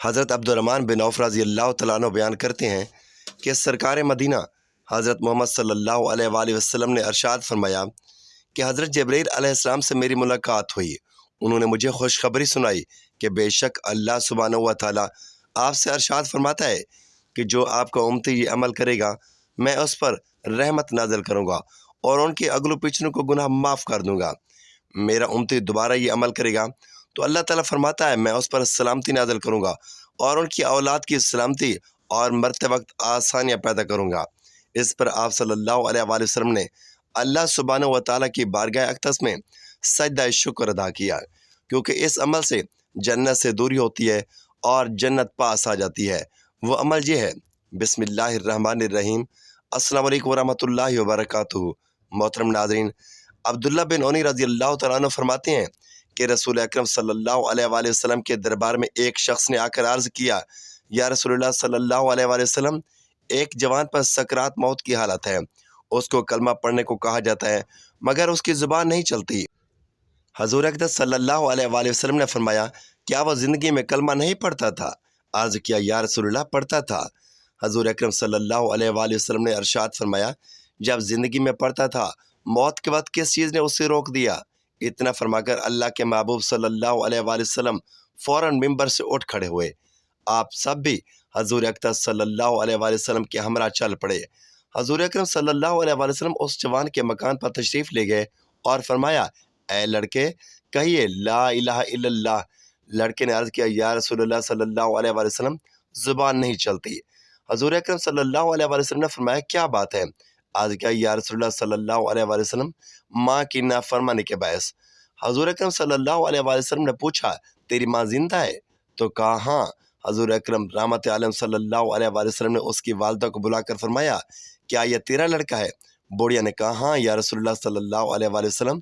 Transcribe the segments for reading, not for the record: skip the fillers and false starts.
حضرت عبدالرحمن بن عوف رضی اللہ تعالیٰ عنہ بیان کرتے ہیں کہ سرکار مدینہ حضرت محمد صلی اللہ علیہ وآلہ وسلم نے ارشاد فرمایا کہ حضرت جبرائیل علیہ السلام سے میری ملاقات ہوئی۔ انہوں نے مجھے خوشخبری سنائی کہ بے شک اللہ سبحانہ و تعالیٰ آپ سے ارشاد فرماتا ہے کہ جو آپ کا امتی یہ عمل کرے گا میں اس پر رحمت نازل کروں گا اور ان کے اگلو پچھلوں کو گناہ معاف کر دوں گا۔ میرا امتی دوبارہ یہ عمل کرے گا تو اللہ تعالیٰ فرماتا ہے میں اس پر سلامتی نازل کروں گا اور ان کی اولاد کی سلامتی اور مرتے وقت آسانیاں پیدا کروں گا۔ اس پر آپ صلی اللہ علیہ وآلہ وسلم نے اللہ سبحانہ و تعالیٰ کی بارگاہ اقدس میں سجدہ شکر ادا کیا، کیونکہ اس عمل سے جنت سے دوری ہوتی ہے اور جنت پاس آ جاتی ہے۔ وہ عمل یہ ہے۔ بسم اللہ الرحمن الرحیم۔ السلام علیکم ورحمۃ اللہ وبرکاتہ۔ محترم ناظرین، عبداللہ بن عنی رضی اللہ تعالیٰ عنہ فرماتے ہیں کہ رسول اکرم صلی اللہ علیہ وآلہ وسلم کے دربار میں ایک شخص نے آ کر عرض کیا، یا رسول اللہ صلی اللہ علیہ وآلہ وسلم، ایک جوان پر سکرات موت کی حالت ہے، اس کو کلمہ پڑھنے کو کہا جاتا ہے مگر اس کی زبان نہیں چلتی۔ حضور اقدس صلی اللہ علیہ وآلہ وسلم نے فرمایا، کیا وہ زندگی میں کلمہ نہیں پڑھتا تھا؟ عرض کیا، یا رسول اللہ پڑھتا تھا۔ حضور اکرم صلی اللہ علیہ وآلہ وسلم نے ارشاد فرمایا، جب زندگی میں پڑھتا تھا موت کے وقت کس چیز نے اسے روک دیا؟ اتنا فرما کر اللہ کے محبوب صلی اللہ علیہ وآلہ وسلم فوراً ممبر سے اٹھ کھڑے ہوئے۔ آپ سب بھی حضور اقدس صلی اللہ علیہ وآلہ وسلم کے ہمراہ چل پڑے۔ حضور اکرم صلی اللہ علیہ وآلہ وسلم اس جوان کے مکان پر تشریف لے گئے اور فرمایا، اے لڑکے کہیے لا الہ الا اللہ۔ لڑکے نے عرض کیا، یا رسول اللہ صلی اللہ علیہ وآلہ وسلم زبان نہیں چلتی۔ حضور اکرم صلی اللہ علیہ وآلہ وسلم نے فرمایا، کیا بات ہے؟ عرض کیا، یا رسول اللہ صلی اللہ علیہ وآلہ وسلم ماں کی نافرمانی کے باعث۔ حضور اکرم صلی اللہ علیہ وآلہ وسلم نے پوچھا، تیری ماں زندہ ہے؟ تو کہا ہاں۔ حضور اکرم رحمت عالم صلی اللہ علیہ وآلہ وسلم نے اس کی والدہ کو بلا کر فرمایا، کیا یہ تیرا لڑکا ہے؟ بوڑھیا نے کہا ہاں یا رسول اللہ صلی اللہ علیہ وآلہ وسلم۔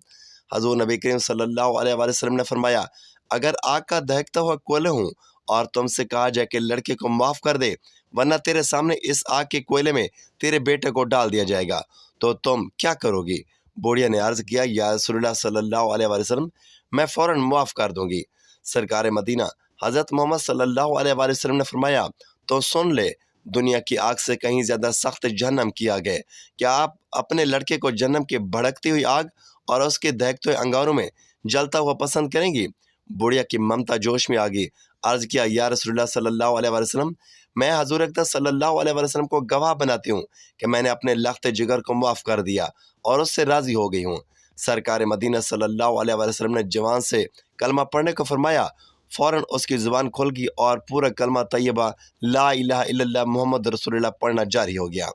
حضور نبی کریم صلی اللہ علیہ وآلہ وسلم نے فرمایا، اگر آگ کا دہکتا ہوا کوئلہ ہوں اور تم سے کہا جائے کہ لڑکے کو معاف کر دے ورنہ تیرے سامنے اس آگ کے کوئلے میں تیرے بیٹے کو ڈال دیا جائے گا، تو تم کیا کرو گی؟ بوڑھیا نے عرض کیا، یا رسول اللہ صلی اللہ علیہ وآلہ وسلم میں فوراً معاف کر دوں گی۔ سرکار مدینہ حضرت محمد صلی اللہ علیہ وآلہ وسلم نے فرمایا، تو سن لے، دنیا کی آگ سے کہیں زیادہ سخت جہنم کی آگ ہے۔ کیا آپ اپنے لڑکے کو جہنم کی بھڑکتی ہوئی آگ اور اس کے دہکتے ہوئے انگاروں میں جلتا ہوا پسند کریں گی؟ بوڑھیا کی ممتا جوش میں آ گئی۔ عرض کیا، یا رسول اللہ صلی اللہ علیہ وآلہ وسلم میں حضور اقدس صلی اللہ علیہ وآلہ وسلم کو گواہ بناتی ہوں کہ میں نے اپنے لخت جگر کو معاف کر دیا اور اس سے راضی ہو گئی ہوں۔ سرکار مدینہ صلی اللہ علیہ وآلہ وسلم نے جوان سے کلمہ پڑھنے کو فرمایا، فوراً اس کی زبان کھل گئی اور پورا کلمہ طیبہ لا الہ الا اللہ محمد رسول اللہ پڑھنا جاری ہو گیا۔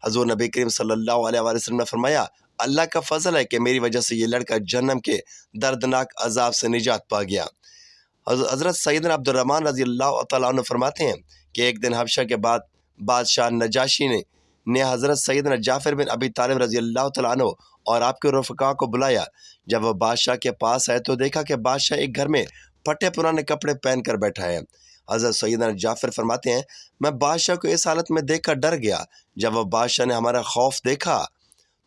حضور نبی کریم صلی اللہ علیہ وآلہ وسلم نے فرمایا، اللہ کا فضل ہے کہ میری وجہ سے یہ لڑکا جہنم کے دردناک عذاب سے نجات پا گیا۔ حضرت سیدنا عبدالرحمن رضی اللہ تعالیٰ عنہ فرماتے ہیں کہ ایک دن حبشہ کے بعد بادشاہ نجاشی نے حضرت سیدنا جعفر بن ابی طالب رضی اللہ تعالیٰ عنہ اور آپ کے رفقا کو بلایا۔ جب وہ بادشاہ کے پاس آئے تو دیکھا کہ بادشاہ ایک گھر میں پھٹے پرانے کپڑے پہن کر بیٹھا ہے۔ حضرت سیدنا جعفر فرماتے ہیں، میں بادشاہ کو اس حالت میں دیکھ کر ڈر گیا۔ جب وہ بادشاہ نے ہمارا خوف دیکھا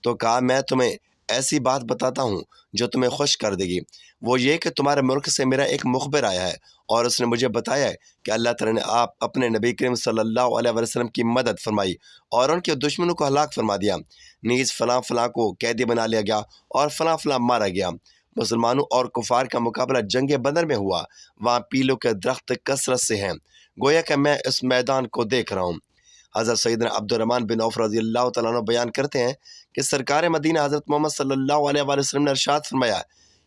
تو کہا، میں تمہیں ایسی بات بتاتا ہوں جو تمہیں خوش کر دے گی۔ وہ یہ کہ تمہارے ملک سے میرا ایک مخبر آیا ہے اور اس نے مجھے بتایا ہے کہ اللہ تعالیٰ نے آپ اپنے نبی کریم صلی اللہ علیہ وسلم کی مدد فرمائی اور ان کے دشمنوں کو ہلاک فرما دیا، نیز فلاں فلاں کو قیدی بنا لیا گیا اور فلاں فلاں مارا گیا۔ مسلمانوں اور کفار کا مقابلہ جنگ بدر میں ہوا، وہاں پیلوں کے درخت کثرت سے ہیں، گویا کہ میں اس میدان کو دیکھ رہا ہوں۔ حضرت سیدنا عبدالرحمن بن عوف رضی اللہ تعالیٰ عنہ بیان کرتے ہیں کہ سرکار مدینہ حضرت محمد صلی اللہ علیہ وآلہ وسلم نے ارشاد فرمایا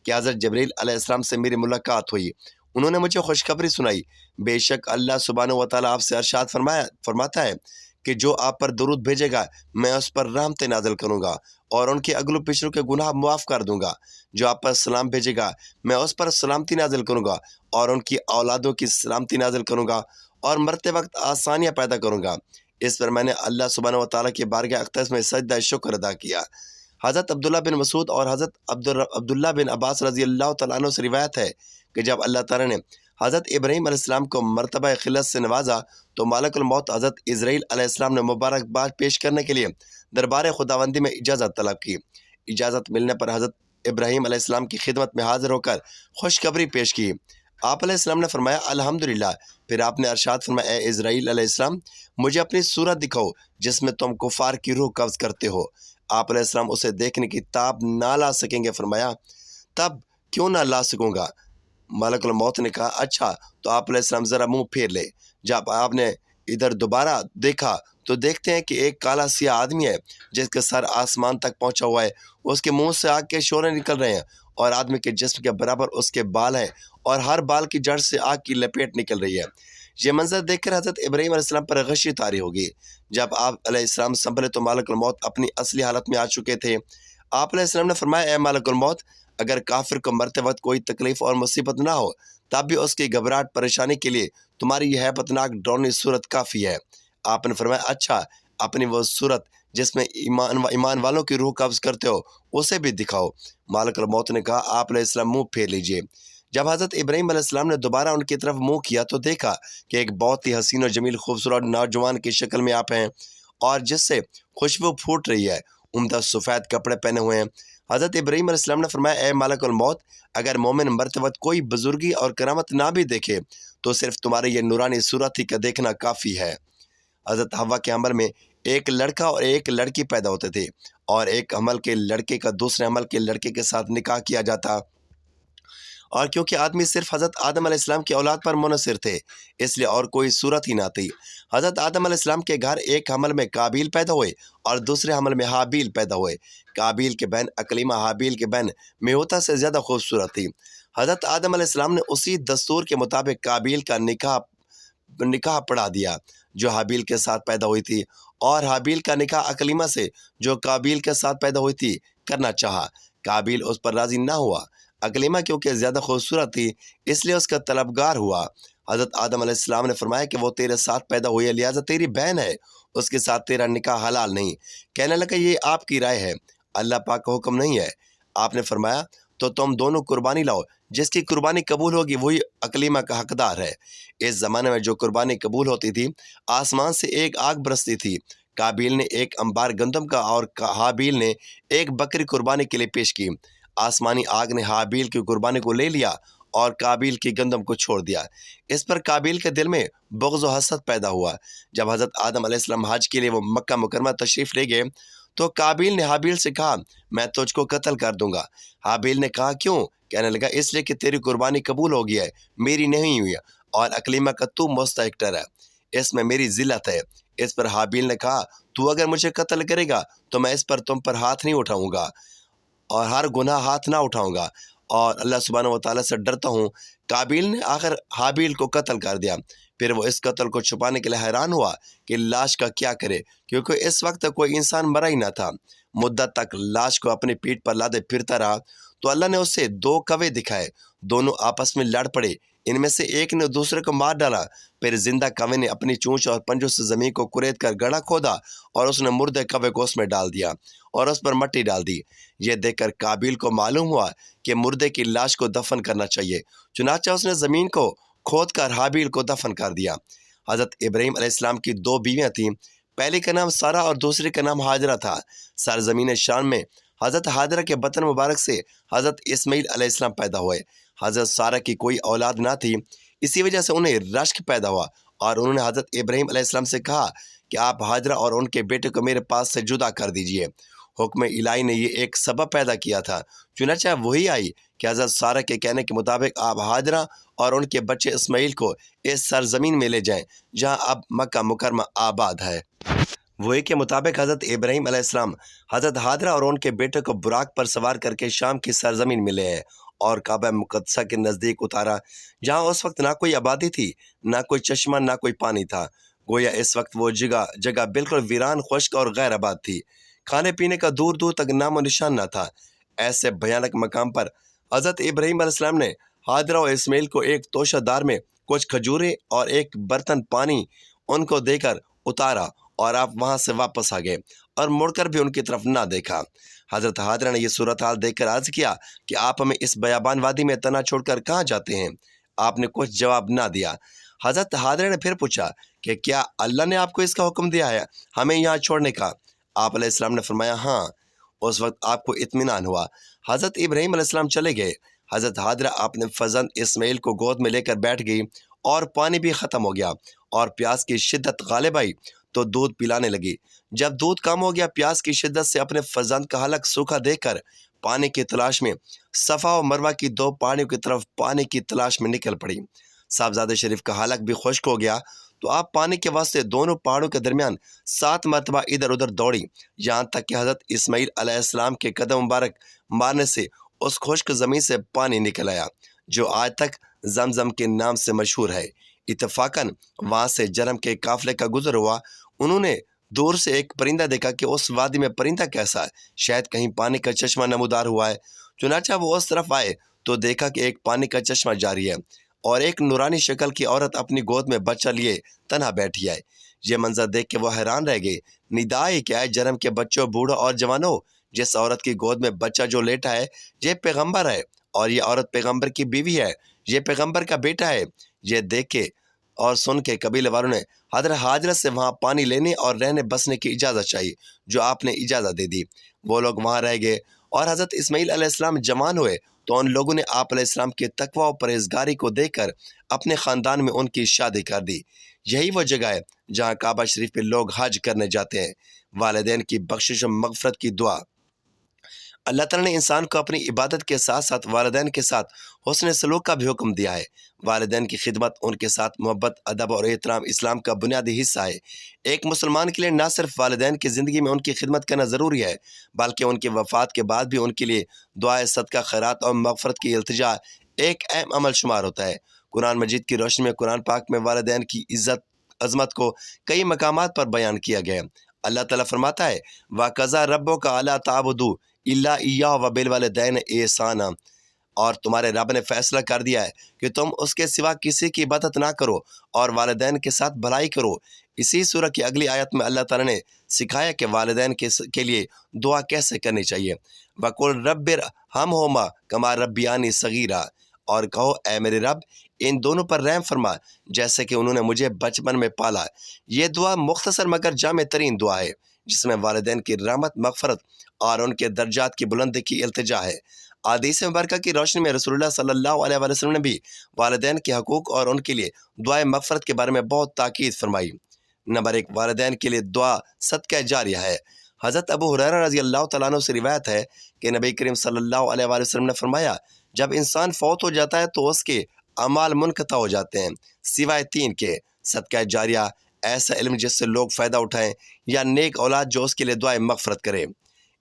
کہ حضرت جبرائیل علیہ السلام سے میری ملاقات ہوئی۔ انہوں نے مجھے خوشخبری سنائی، بے شک اللہ سبحانہ و تعالیٰ آپ سے ارشاد فرماتا ہے کہ جو آپ پر درود بھیجے گا میں اس پر رحمتیں نازل کروں گا اور ان کے اگلو پچھلوں کے گناہ معاف کر دوں گا۔ جو آپ پر سلام بھیجے گا میں اس پر سلامتی نازل کروں گا اور ان کی اولادوں کی سلامتی نازل کروں گا اور مرتے وقت آسانیاں پیدا کروں گا۔ اس پر میں نے اللہ سبحانہ و تعالیٰ کی بارگاہ اقدس میں سجدہ شکر ادا کیا۔ حضرت عبداللہ بن مسعود اور حضرت عبداللہ بن عباس رضی اللہ تعالیٰ عنہ سے روایت ہے کہ جب اللہ تعالیٰ نے حضرت ابراہیم علیہ السلام کو مرتبہ خلت سے نوازا تو ملک الموت حضرت اسرائیل علیہ السلام نے مبارکباد پیش کرنے کے لیے دربار خداوندی میں اجازت طلب کی۔ اجازت ملنے پر حضرت ابراہیم علیہ السلام کی خدمت میں حاضر ہو کر خوشخبری پیش کی۔ آپ علیہ السلام نے فرمایا الحمدللہ۔ پھر آپ نے ارشاد فرمایا اے اسرائیل علیہ السلام مجھے اپنی صورت دکھاؤ جس میں تم کفار کی روح قبض کرتے ہو۔ آپ علیہ السلام اسے دیکھنے کی تاب نہ لا سکیں گے۔ فرمایا تب کیوں نہ لا سکوں گا؟ ملک الموت نے کہا اچھا تو آپ علیہ السلام ذرا منہ پھیر لے۔ جب آپ نے ادھر دوبارہ دیکھا تو دیکھتے ہیں کہ ایک کالا سیاہ آدمی ہے جس کا سر آسمان تک پہنچا ہوا ہے، اس کے منہ سے آگ کے شعلے نکل رہے ہیں اور آدمی کے جسم کے برابر اس کے بال ہیں اور ہر بال کی جڑ سے آگ کی لپیٹ نکل رہی ہے۔ یہ منظر دیکھ کر حضرت ابراہیم علیہ السلام پر غشی طاری ہوگی۔ جب آپ علیہ السلام سنبھلے تو ملک الموت اپنی اصلی حالت میں آ چکے تھے۔ آپ علیہ السلام نے فرمایا اے ملک الموت اگر کافر کو مرتے وقت کوئی تکلیف اور مصیبت نہ ہو تب بھی اس کی گھبراہٹ پریشانی کے لیے تمہاری یہ ہیبت ناک ڈراؤنی صورت کافی ہے۔ آپ نے فرمایا اچھا اپنی وہ صورت جس میں ایمان والوں کی روح قبض کرتے ہو اسے بھی دکھاؤ۔ مالک الموت نے کہا آپ علیہ السلام منہ پھیر لیجئے۔ جب حضرت ابراہیم علیہ السلام نے دوبارہ ان کی طرف منہ کیا تو دیکھا کہ ایک بہت ہی حسین و جمیل خوبصورت نوجوان کی شکل میں آپ ہیں اور جس سے خوشبو پھوٹ رہی ہے، عمدہ سفید کپڑے پہنے ہوئے ہیں۔ حضرت ابراہیم علیہ السلام نے فرمایا اے ملک الموت اگر مومن مرتے وقت کوئی بزرگی اور کرامت نہ بھی دیکھے تو صرف تمہاری یہ نورانی صورت ہی کا دیکھنا کافی ہے۔ حضرت حوا کے حمل میں ایک لڑکا اور ایک لڑکی پیدا ہوتے تھے اور ایک حمل کے لڑکے کا دوسرے حمل کے لڑکے کے ساتھ نکاح کیا جاتا، اور کیونکہ آدمی صرف حضرت آدم علیہ السلام کی اولاد پر منحصر تھے اس لیے اور کوئی صورت ہی نہ تھی۔ حضرت آدم علیہ السلام کے گھر ایک حمل میں قابیل پیدا ہوئے اور دوسرے حمل میں حابیل پیدا ہوئے۔ قابیل کے بہن اکلیمہ حابیل کے بہن میوتا سے زیادہ خوبصورت تھی۔ حضرت آدم علیہ السلام نے اسی دستور کے مطابق قابیل کا نکاح پڑھا دیا جو حابیل کے ساتھ پیدا ہوئی تھی، اور حابیل کا نکاح اکلیمہ سے جو قابیل کے ساتھ پیدا ہوئی تھی کرنا چاہا۔ قابیل اس پر راضی نہ ہوا۔ اکلیمہ کیونکہ زیادہ خوبصورت تھی اس لیے اس کا طلبگار ہوا۔ حضرت آدم علیہ السلام نے فرمایا کہ وہ تیرے ساتھ پیدا ہوئی ہے لہٰذا تیری بہن ہے، اس کے ساتھ تیرا نکاح حلال نہیں۔ کہنے لگا یہ آپ کی رائے ہے، اللہ پاک کا حکم نہیں ہے۔ آپ نے فرمایا تو تم دونوں قربانی لاؤ، جس کی قربانی قبول ہوگی وہی اکلیمہ کا حقدار ہے۔ اس زمانے میں جو قربانی قبول ہوتی تھی آسمان سے ایک آگ برستی تھی۔ قابیل نے ایک انبار گندم کا اور حابیل نے ایک بکری قربانی کے لیے پیش کی۔ آسمانی آگ نے حابیل کی قربانی کو لے لیا اور قابیل کی گندم کو چھوڑ دیا۔ اس پر قابیل کے دل میں بغض و حسد پیدا ہوا۔ جب حضرت آدم علیہ السلام حج کے لیے وہ مکہ مکرمہ تشریف لے گئے تو قابیل نے حابیل سے کہا میں تجھ کو قتل کر دوں گا۔ حابیل نے کہا کیوں؟ کہنے لگا اس لیے کہ تیری قربانی قبول ہو گئی ہے، میری نہیں ہوئی، اور اکلیمہ کا تو مستحق ہے، اس میں میری ذلت ہے۔ اس پر حابیل نے کہا تو اگر مجھے قتل کرے گا تو میں اس پر تم پر ہاتھ نہیں اٹھاؤں گا اور ہر گناہ ہاتھ نہ اٹھاؤں گا، اور اللہ سبحانہ و تعالیٰ سے ڈرتا ہوں۔ قابیل نے آخر حابیل کو قتل کر دیا۔ پھر وہ اس قتل کو چھپانے کے لیے حیران ہوا کہ لاش کا کیا کرے، کیونکہ اس وقت تک کوئی انسان مرا ہی نہ تھا۔ مدت تک لاش کو اپنی پیٹھ پر لادے پھرتا رہا تو اللہ نے اسے دو کوے دکھائے، دونوں آپس میں لڑ پڑے، ان میں سے ایک نے دوسرے کو مار ڈالا۔ پھر زندہ کوے نے اپنی چونچ اور پنجوں سے زمین کو کرید کر گڑھا کھودا اور اس نے مردے کوے کو اس میں ڈال دیا اور اس پر مٹی ڈال دی۔ یہ دیکھ کر قابیل کو معلوم ہوا کہ مردے کی لاش کو دفن کرنا چاہیے، چنانچہ اس نے زمین کو کھود کر حابیل کو دفن کر دیا۔ حضرت ابراہیم علیہ السلام کی دو بیویاں تھیں، پہلی کا نام سارہ اور دوسری کا نام ہاجرہ تھا۔ سرزمین شام میں حضرت ہاجرہ کے بطن مبارک سے حضرت اسماعیل علیہ السلام پیدا ہوئے۔ حضرت سارہ کی کوئی اولاد نہ تھی، اسی وجہ سے انہیں رشک پیدا ہوا اور انہوں نے حضرت ابراہیم علیہ السلام سے کہا کہ آپ ہاجرہ اور ان کے بیٹے کو میرے پاس سے جدا کر دیجئے۔ حکم الہی نے یہ ایک سبب پیدا کیا تھا، چنانچہ وہی آئی کہ حضرت سارہ کے کہنے کے مطابق آپ ہاجرہ اور ان کے بچے اسماعیل کو اس سرزمین میں لے جائیں جہاں اب مکہ مکرمہ آباد ہے۔ وہی کے مطابق حضرت ابراہیم علیہ السلام حضرت ہاجرہ اور ان کے بیٹے کو براق پر سوار کر کے شام کی سرزمین میں لے آئے اور کعبہ مقدسہ کے نزدیک اتارا، جہاں اس وقت نہ کوئی آبادی تھی، نہ کوئی چشمہ، نہ کوئی پانی تھا۔ گویا اس وقت وہ جگہ بالکل ویران، خشک اور غیر آباد تھی، کھانے پینے کا دور دور تک نام و نشان نہ تھا۔ ایسے بھیانک مقام پر حضرت ابراہیم علیہ السلام نے ہاجرہ اور اسماعیل کو ایک توشہ دار میں کچھ کھجوریں اور ایک برتن پانی ان کو دے کر اتارا اور آپ وہاں سے واپس آ گئے اور مڑ کر بھی ان کی طرف نہ دیکھا۔ حضرت ہاجرہ نے یہ صورتحال دیکھ کر عرض کیا کہ آپ ہمیں اس بیابان وادی میں تنہا چھوڑ کر کہاں جاتے ہیں؟ آپ نے کچھ جواب نہ دیا۔ حضرت ہاجرہ نے پھر پوچھا کہ کیا اللہ نے آپ کو اس کا حکم دیا ہے ہمیں یہاں چھوڑنے کا؟ آپ علیہ السلام نے فرمایا ہاں۔ اس وقت آپ کو اطمینان ہوا۔ حضرت ابراہیم علیہ السلام چلے گئے۔ حضرت حاجرہ اپنے فرزند اسماعیل کو گود میں لے کر بیٹھ گئی اور پانی بھی ختم ہو گیا اور پیاس کی شدت غالب آئی تو دودھ پلانے لگی۔ جب دودھ کم ہو گیا، پیاس کی شدت سے اپنے فرزند کا حلق سوکھا دیکھ کر پانی کی تلاش میں صفا و مروہ کی 2 پہاڑیوں کی طرف پانی کی تلاش میں نکل پڑی۔ صاحبزادہ شریف کا حلق بھی خشک ہو گیا تو آپ پانی کے واسطے دونوں پہاڑوں کے درمیان 7 مرتبہ ادھر ادھر دوڑی، یہاں تک کہ حضرت اسماعیل علیہ السلام کے قدم مبارک مارنے سے اس خشک زمین سے پانی نکل آیا جو آج تک زمزم کے نام سے مشہور ہے۔ اتفاقاً وہاں سے جرم کے قافلے کا گزر ہوا۔ انہوں نے دور سے ایک پرندہ دیکھا کہ اس وادی میں پرندہ کیسا ہے، شاید کہیں پانی کا چشمہ نمودار ہوا ہے۔ چنانچہ وہ اس طرف آئے تو دیکھا کہ ایک پانی کا چشمہ جاری ہے اور ایک نورانی شکل کی عورت اپنی گود میں بچہ لیے تنہا بیٹھی ہے۔ یہ منظر دیکھ کے وہ حیران رہ گئے۔ ندائے کیا ہے جرم کے بچوں، بوڑھوں اور جوانوں، جس عورت کی گود میں بچہ جو لیٹا ہے یہ پیغمبر ہے اور یہ عورت پیغمبر کی بیوی ہے، یہ پیغمبر کا بیٹا ہے۔ یہ دیکھ کے اور سن کے قبیلے والوں نے حضرت حاجرہ سے وہاں پانی لینے اور رہنے بسنے کی اجازت چاہی، جو آپ نے اجازت دے دی۔ وہ لوگ وہاں رہ گئے اور حضرت اسماعیل علیہ السلام جوان ہوئے تو ان لوگوں نے آپ علیہ السلام کے تقوی و پرہیزگاری کو دیکھ کر اپنے خاندان میں ان کی شادی کر دی۔ یہی وہ جگہ ہے جہاں کعبہ شریف پہ لوگ حج کرنے جاتے ہیں۔ والدین کی بخشش و مغفرت کی دعا۔ اللہ تعالیٰ نے انسان کو اپنی عبادت کے ساتھ ساتھ والدین کے ساتھ حسن سلوک کا بھی حکم دیا ہے۔ والدین کی خدمت، ان کے ساتھ محبت، ادب اور احترام اسلام کا بنیادی حصہ ہے۔ ایک مسلمان کے لیے نہ صرف والدین کی زندگی میں ان کی خدمت کرنا ضروری ہے، بلکہ ان کی وفات کے بعد بھی ان کے لیے دعائے، صدقہ خیرات اور مغفرت کی التجا ایک اہم عمل شمار ہوتا ہے۔ قرآن مجید کی روشنی میں قرآن پاک میں والدین کی عزت عظمت کو کئی مقامات پر بیان کیا گیا ہے۔ اللہ تعالیٰ فرماتا ہے وَقَضَىٰ رَبُّكَ أَلَّا تَعْبُدُوا إِلَّا إِيَّاهُ وَبِالْوَالِدَيْنِ إِحْسَانًا، اور تمہارے رب نے فیصلہ کر دیا ہے کہ تم اس کے سوا کسی کی عبادت نہ کرو اور والدین کے ساتھ بھلائی کرو۔ اسی سورہ کی اگلی آیت میں اللہ تعالیٰ نے سکھایا کہ والدین کے لیے دعا کیسے کرنی چاہیے۔ وَقُلْ رَبِّ ارْحَمْهُمَا كَمَا رَبَّيَانِي صَغِيرًا، اور کہو اے میرے رب ان دونوں پر رحم فرما جیسے کہ انہوں نے مجھے بچپن میں پالا۔ یہ دعا مختصر مگر جامع ترین دعا ہے جس میں والدین کی رحمت، مغفرت اور ان کے درجات کی بلندی کی التجا ہے۔ احادیث مبارکہ کی روشنی میں رسول اللہ صلی اللہ علیہ وآلہ وسلم نے بھی والدین کے حقوق اور ان کے لیے دعائے مغفرت کے بارے میں بہت تاکید فرمائی۔ نمبر 1، والدین کے لیے دعا صدقہ جاریہ ہے۔ حضرت ابو ہریرہ رضی اللہ تعالیٰ عنہ سے روایت ہے کہ نبی کریم صلی اللہ علیہ وآلہ وسلم نے فرمایا جب انسان فوت ہو جاتا ہے تو اس کے اعمال منقطع ہو جاتے ہیں سوائے 3 کے: صدقہ جاریہ، ایسا علم جس سے لوگ فائدہ اٹھائیں، یا نیک اولاد جو اس کے لیے دعائے مغفرت کرے۔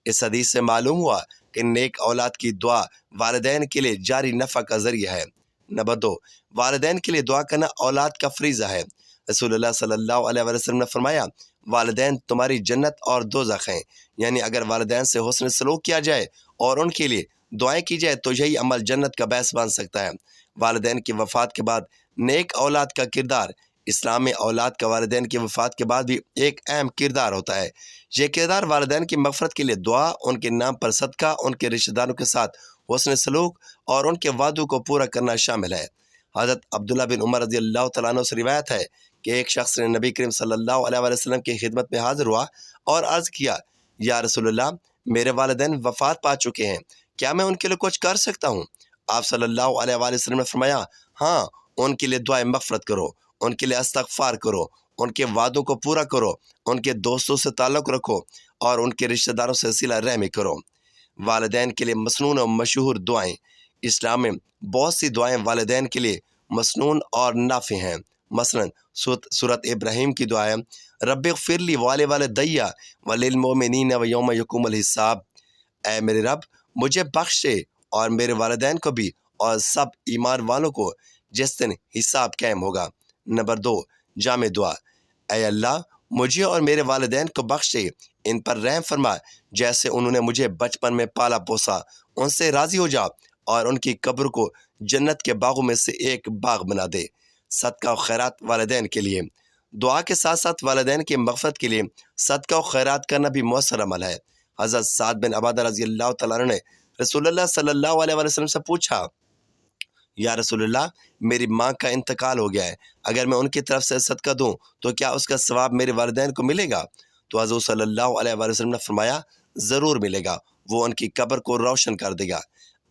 اس حدیث سے معلوم ہوا کہ نیک اولاد کی دعا والدین کے لیے جاری نفع کا ذریعہ ہے۔ نمبر 2، والدین کے لیے دعا کرنا اولاد کا فریضہ ہے۔ رسول اللہ صلی اللہ علیہ وسلم نے فرمایا والدین تمہاری جنت اور دوزخ ہیں، یعنی اگر والدین سے حسن سلوک کیا جائے اور ان کے لیے دعائیں کی جائے تو یہی عمل جنت کا باعث بن سکتا ہے۔ والدین کی وفات کے بعد نیک اولاد کا کردار۔ اسلام میں اولاد کا والدین کی وفات کے بعد بھی ایک اہم کردار ہوتا ہے۔ یہ کردار والدین کی مغفرت کے لیے دعا، ان کے نام پر صدقہ، ان کے رشتہ داروں کے ساتھ حسن سلوک اور ان کے وعدوں کو پورا کرنا شامل ہے۔ حضرت عبداللہ بن عمر رضی اللہ تعالیٰ عنہ سے روایت ہے کہ ایک شخص نے نبی کریم صلی اللہ علیہ وآلہ وسلم کی خدمت میں حاضر ہوا اور عرض کیا یا رسول اللہ، میرے والدین وفات پا چکے ہیں، کیا میں ان کے لیے کچھ کر سکتا ہوں؟ آپ صلی اللہ علیہ وآلہ وسلم نے فرمایا ہاں، ان کے لیے دعائے مغفرت کرو، ان کے لیے استغفار کرو، ان کے وعدوں کو پورا کرو، ان کے دوستوں سے تعلق رکھو اور ان کے رشتہ داروں سے صلہ رحمی کرو۔ والدین کے لیے مسنون اور مشہور دعائیں۔ اسلام میں بہت سی دعائیں والدین کے لیے مسنون اور نافع ہیں۔ مثلا سورۃ ابراہیم کی دعائیں رب اغفر لی ولوالدی وللمؤمنین ویوم یقوم الحساب، اے میرے رب مجھے بخش دے اور میرے والدین کو بھی اور سب ایمان والوں کو جس دن حساب قائم ہوگا۔ نمبر 2، جامع دعا۔ اے اللہ مجھے اور میرے والدین کو بخش دے، ان پر رحم فرما جیسے انہوں نے مجھے بچپن میں پالا پوسا، ان سے راضی ہو جا اور ان کی قبر کو جنت کے باغوں میں سے ایک باغ بنا دے۔ صدقہ و خیرات والدین کے لیے۔ دعا کے ساتھ ساتھ والدین کی مغفرت کے لیے صدقہ و خیرات کرنا بھی مؤثر عمل ہے۔ حضرت سعد بن عبادہ رضی اللہ تعالیٰ عنہ نے رسول اللہ صلی اللہ علیہ وسلم سے پوچھا یا رسول اللہ، میری ماں کا انتقال ہو گیا ہے، اگر میں ان کی طرف سے صدقہ دوں تو کیا اس کا ثواب میرے والدین کو ملے گا؟ تو حضور صلی اللہ علیہ وسلم نے فرمایا ضرور ملے گا، وہ ان کی قبر کو روشن کر دے گا۔